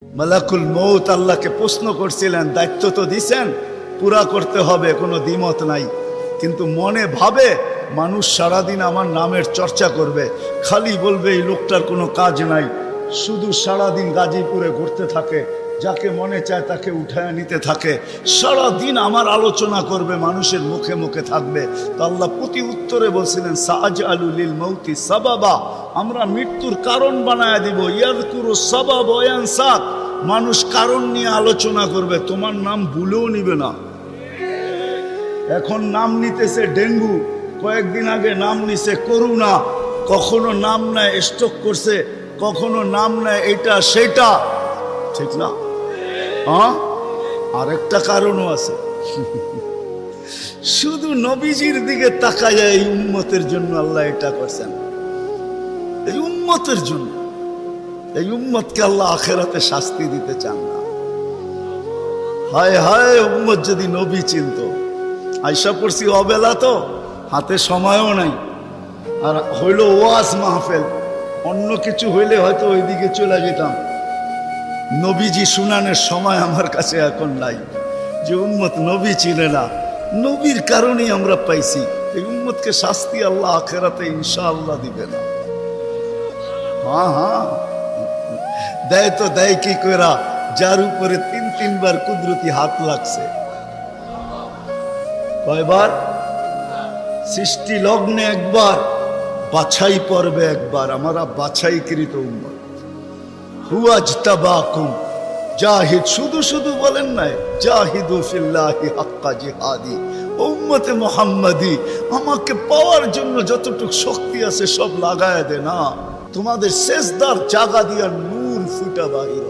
মালাকুল মউত আল্লাহকে প্রশ্ন করছিলেন, দায়িত্ব তো দিছেন, পুরা করতে হবে, কোনো দ্বিমত নাই। কিন্তু মনে ভাবে মানুষ সারাদিন আমার নামের চর্চা করবে, খালি বলবে এই লোকটার কোনো কাজ নাই, শুধু সারাদিন গাজীপুরে ঘুরতে থাকে, যাকে মনে চায় তাকে উঠায় নিতে থাকে, সারাদিন আমার আলোচনা করবে, মানুষের মুখে মুখে থাকবে। তো আল্লাহ প্রতি উত্তরে বলছিলেন, সাআজআলু লিল মাউতি সাবাবা, আমরা মৃত্যুর কারণ বানায় দিব। ইয়াযকুরু সাবাব ওয়া ইয়ানসাক, মানুষ কারণ নিয়ে আলোচনা করবে, তোমার নাম ভুলেও নিবে না। এখন নাম নিতেছে ডেঙ্গু, কয়েকদিন আগে নাম নিছে করোনা, কখনো নাম নেয় স্ট্রোক করছে, কখনো নাম নেয় এটা সেটা, ঠিক না? হ্যাঁ, আরেকটা কারণও আছে। শুধু নবীজির দিকে তাকায়, এই উম্মতের জন্য আল্লাহ এটা করছেন, এই উম্মতের জন্য। এই উম্মতকে আল্লাহ আখিরাতে শাস্তি দিতে চান না। হায় হায়, উম্মত যদি নবী চিনত। আয়সা পড়ছি অবেলা, তো হাতে সময়ও নাই, আর হইল ওয়াজ মাহফিল, অন্য কিছু হইলে হয়তো ওইদিকে চলে যেতাম। নবীজি শুনানের সময় আমার কাছে এখন নাই। যে উম্মত নবী চিনে না, নবীর কারণেই আমরা পাইছি। এই উম্মতকে শাস্তি আল্লাহ আখিরাতে ইনশাআল্লাহ দিবে না। হ্যাঁ হ্যাঁ, দেয় তো দেয় কি কইরা, যার উপরে তিনবার কুদরতি হাত লাগছে। কয়বার? সৃষ্টি লগ্নে একবার, বাছাই পর্বে একবার। আমরা বাছাইকৃত উম্মত। হুয়াজতাবাকুম, জাহিদ, শুধু শুধু বলেন নাই, জাহিদু ফিল্লাহি হাক্কা জিহাদি। উম্মতে মুহাম্মাদি, আমাকে পাওয়ার জন্য যতটুকু শক্তি আছে সব লাগায় দে না, তোমাদের সেজদার জায়গা দিয়া নূর ফুটা বাহির।